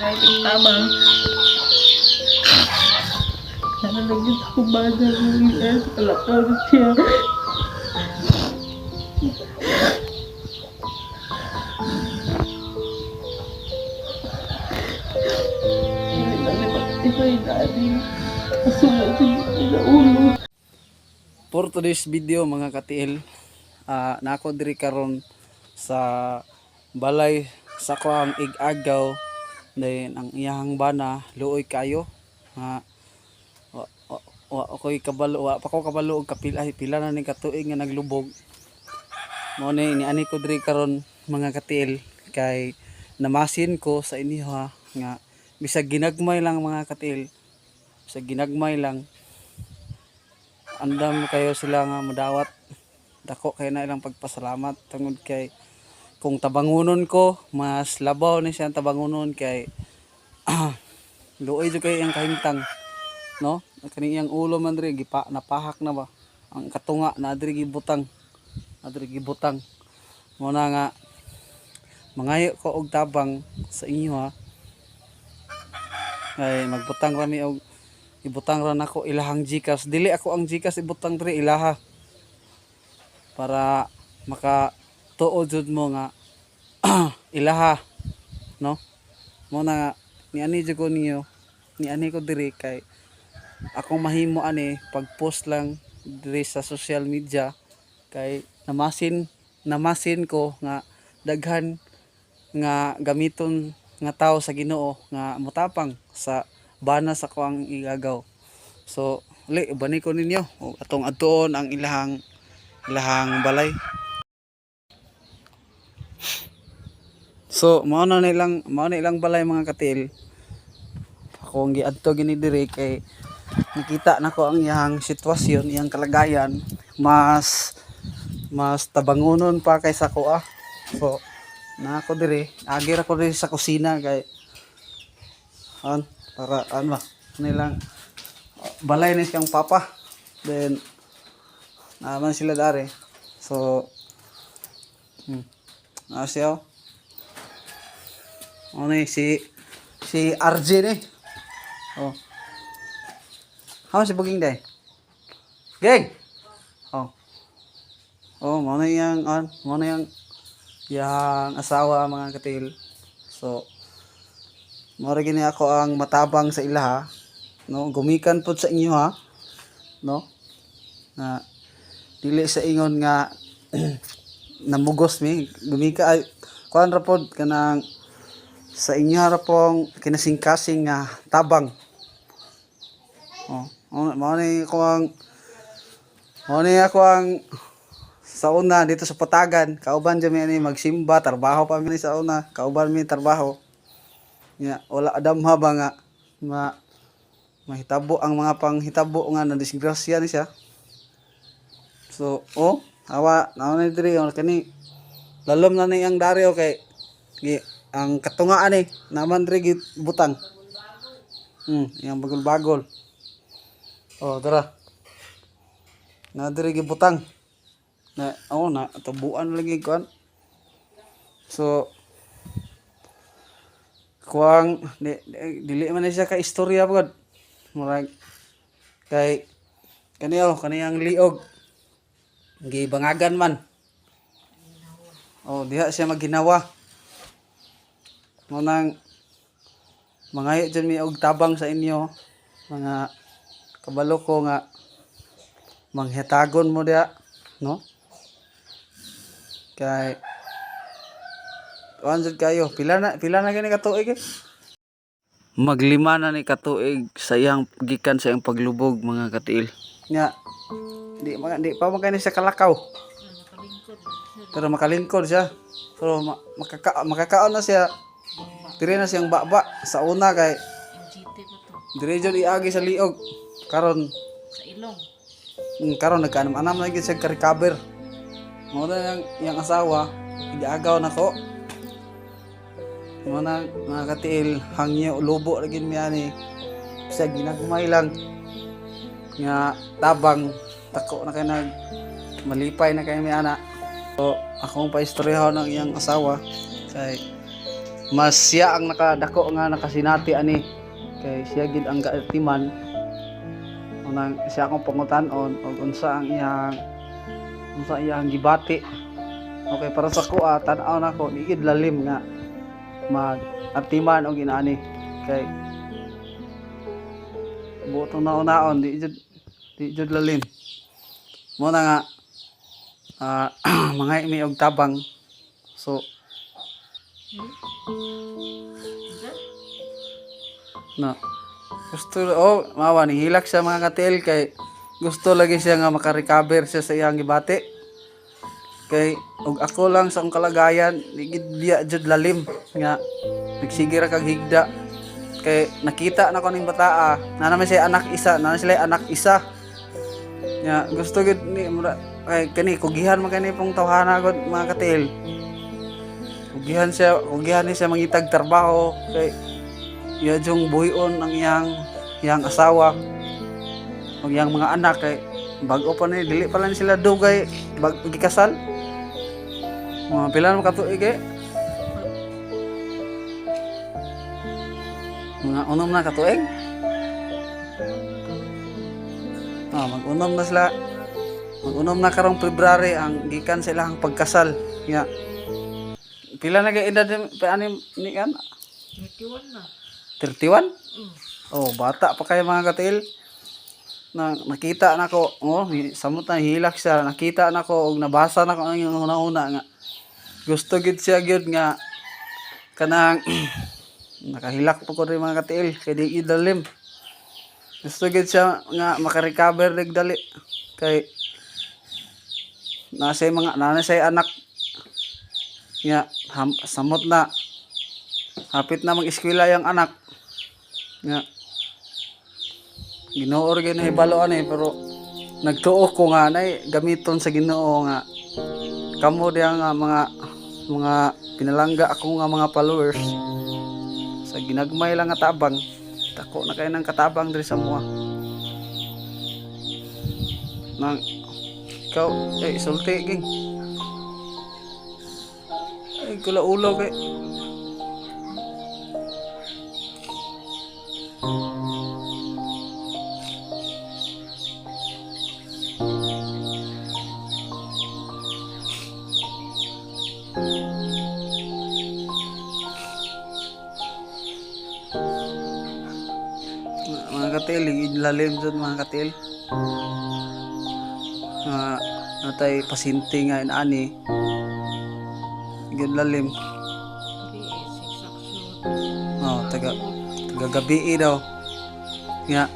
kahit tabang. Sana naging ako bada ng US, kalakaw na siya. For today's video mga katiil, nako diri karon sa balay sa kuang igagaw then ang iyang bana luoy kayo ako'y kabalo pa ko kabalo og pila na ning katuig nga naglubog mo ni ani ko diri karon mga katiil kay namasin ko sa inyo nga bisag ginagmay lang mga katiil, bisag ginagmay lang andam kayo sila nga modawat dako kay na ilang pagpasalamat tungod kay kung tabangunon ko mas labaw ni siya tabangunon kay luoy jud kay ang kahimtang no kani iyang ulo man diri napahak na ba ang katunga na diri gibutang mo na nga mangayo ko og tabang sa inyo ay magbutang rami og ibutang ra nako ilahang GCash dili ako ang GCash ibutang diri ilaha para maka tuod jud mo nga ilaha no mo na nga niani jud ko niyo niani ko diri kay akong mahimo ani pag-post lang diri sa social media kay namasin ko nga daghan nga gamiton nga tao sa Ginoo nga motapang sa bana sa kuang igagaw. So bani ko ninyo atong adtuon ang ilahang balay. So mao na ilang balay mga katil. Ako ang giadto gini diri kay nakita nako ang iyang sitwasyon, iyang kalagayan mas tabangunon pa kaysa ko So na ako diri, agir ako diri sa kusina kay para nilang balay ni siyang papa. Then naman sila dari. So siya si RJ ni. How si buging day? Geng. Mo na yang asawa mga katil. So mora gini ako ang matabang sa ilaha, no? Gumikan pud sa inyo no? Na dili sa ingon nga namugos mi, gumika ay kuan ra pod kanang sa inyo ra pong kinasingkasing nga tabang. Mao ni ako ang sa una dito sa Patagan, kauban jud mi ani magsimba, trabaho pa mi sa una, kauban mi trabaho. Nya wala adamha ba nga mahitabo ang mga panghitabo nga na disgrasya ni siya. So awa na diri kani lalom na ni ang Dario kay ang katungaan naman diri butang. Yang bagol-bagol. Tara. Na diri butang. Na tubuan lagi kuan. So kuang dili man siya ka istorya pod. Murag kay kaniyang liog gibangagan man. Diha siya magginawa. Mo nang mangayo dyan mi og tabang sa inyo mga kabalo ko nga manghitagon mo diha no kay jud kayo pila na gani katuig maglima na ni katuig sa iyang gikan sa iyang paglubog mga katiil nya di pa magani sa kalakaw pero makalingkod siya pero makakaon na siya dire na siyang baba sa una kay dire jud iagi sa liog karon Sa ilong. Karon nagkanam-anam na gyud siya ka-recover. Mo na yang asawa igagaw nako. Mo na mga katiil hangyo lubo ra gyud mi ani. Sa ginagmay lang nga tabang tako na kay nag malipay na kay mi ana. So akong paistoryahon ng iyang asawa kay mas siya ang nakadako nga nakasinati ani kay siya gid ang kaatiman unang siya akong pangutan-on og unsa iyang gibati. Okay, para sa ko tan-aw nako di gid lalim nga mag-atiman og inaani kay butong naon di jud lalim mo na nga mga imi og tabang so na gusto mawa ni hilak siya mga katil kay gusto lagi siya nga makarecover siya sa iyang gibati kay og ako lang sa akong kalagayan di gid diya jud lalim nga nagsige ra kag higda kay nakita na ko ning bataa na naman siya anak isa nga gusto gid ni kay kani kugihan man kani pong tawhana gud mga katil kugihan ni siya mangitag trabaho kay iya jung buhion ang iyang asawa ug iyang mga anak kay bag-o pa ni dili pa lang sila dugay bag gikasal mga pila mo katuig mga unom na katuig mag-unom na sila mag-unom na karong February ang gikan sa ilang pagkasal nga pila na kay edad pa anim ni kan 31 na 31? Oh, bata pa kayo mga katil. Nakita na ko, samot na hilak siya. Nakita na ko og nabasa na ko ang una-una nga. Gusto gid siya gyud nga kanang nakahilak po ko rin mga katil kay di idalim. Gusto gid siya nga makarecover rig dali kay nasa anak nga samot na hapit na mag-eskwela yung anak nga Ginoo ra gyud na hibaloan pero nagtuo ko nga nay gamiton sa Ginoo nga kamo diha nga mga pinalangga ako nga mga followers sa ginagmay lang nga tabang dako na kay nang katabang diri sa mua nang ikaw sulti ging kula ulo kay mga katil, lalim dyan mga katil natay pasinti nga inani yun lalim taga gabi daw nga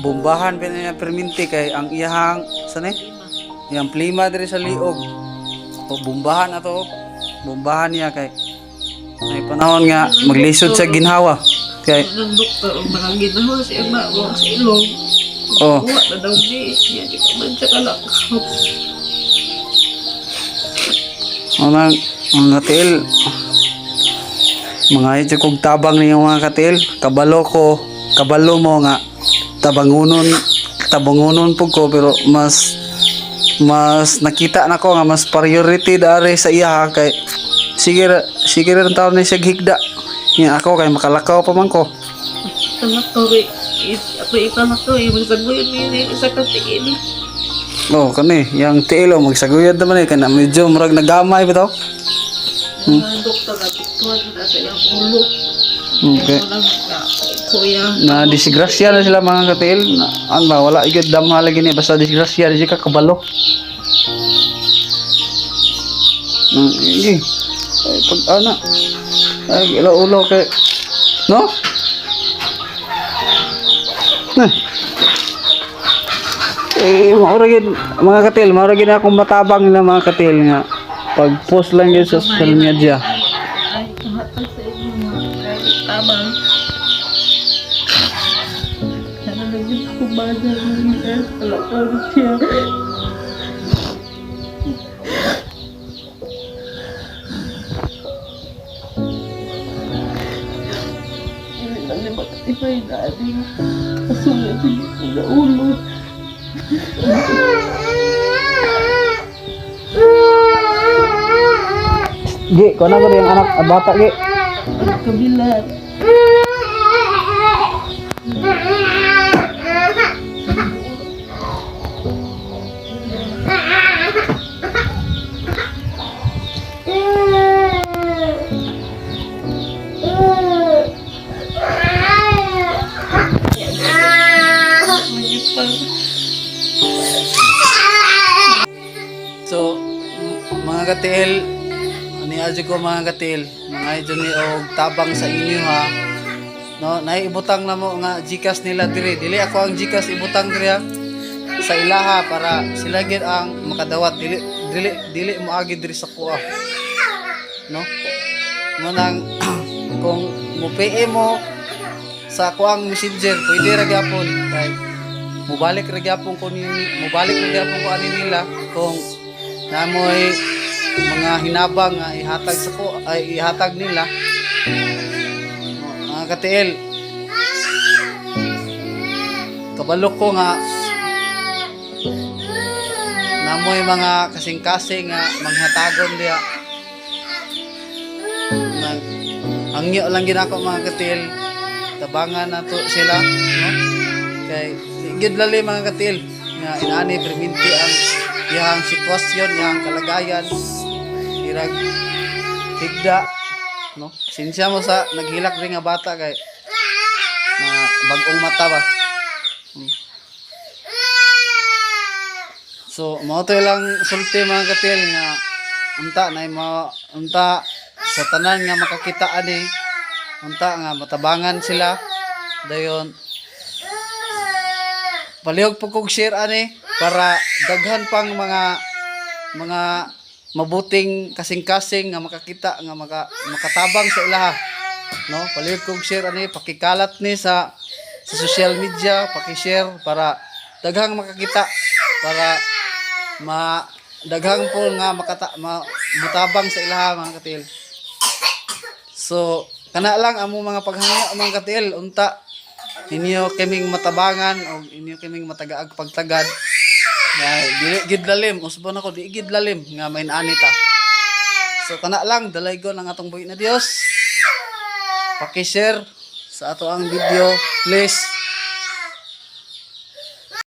bombahan pa niya perminti kay ang iyang sanay iyang plima diri sa liog o bombahan niya kay may panahon nga maglisod sa ginhawa kay ng doktor o mga ginawa siya mawag sa ilong wala na daw di siya di pa man siya kalakap mga katil mga ito kong tabang niyo mga katil kabalo mo nga tabangunon po ko pero mas nakita na ko nga mas priority dari sa iya kay sige rin taon na siya higda nga ako kay makalakaw pa man ko kalakaw ako ikalakaw magsaguyan niya isa katiin kani yang tiilo magsaguyad naman kana medyo murag nagamay bitaw mga doktor na tuwan na sa iyang ulo okay kuya na disgrasya na sila mga katil wala igad damha lagi ni basta disgrasya di ka kabalo pag ulo kay no mga katil maura gid akong matabang nila mga katil nga pag post lang yun sa social media ay kahatag sa inyo mga tabang sana lagi ako bagal ng kalakaw siya Iba'y dati kasulat sa ulo. Gi, kung ano ba yung anak, bata gi? Kabilang. Manipang. So, mga katiil, ani adyo ko mga katiil, mga idyo ni og tabang sa inyo ha. No, naiibutang na mo nga Gcash nila diri. Dili ako ang Gcash ibutang diri ha. Sa ilaha para sila gid ang makadawat, dili mo agi diri sa kuha. No? Manang kung mo pay mo sa kuang messenger, pwede ra gyapon kay mubalik ra gyapon ko ani nila kung namoy mga hinabang nga ihatag sa ko ay ihatag nila. Mga katiil, kabalo ko nga namoy mga kasing-kasing nga manghatagon diha. Hangyo lang ginako mga katiil, tabangan na to sila, no? Kay gid lali mga katiil nga inaani perminti ang iyang sitwasyon, iyang kalagayan, irag higda, no? Sinsya mo sa naghilak rin nga bata kay na bagong mata ba. So mao to lang sulti mga katil nga unta sa tanan nga makakita ani, unta nga matabangan sila dayon. Palihog po kog share ani para daghan pang mga mabuting kasing-kasing nga makakita nga makatabang sa ilaha, no? Palihog kog share ani, pakikalat ni sa social media, paki-share para daghang makakita, para daghang po nga mutabang sa ilaha mga katil. So kana lang amo mga paghangyo mga katil, unta inyo kaming matabangan o inyo kaming matagaag pagtagad. Dili gid lalim, usbon ako di gid lalim nga main-ani ta. So kana lang dalaygon ang atong buhi na Dios. Paki-share sa ato ang video, please.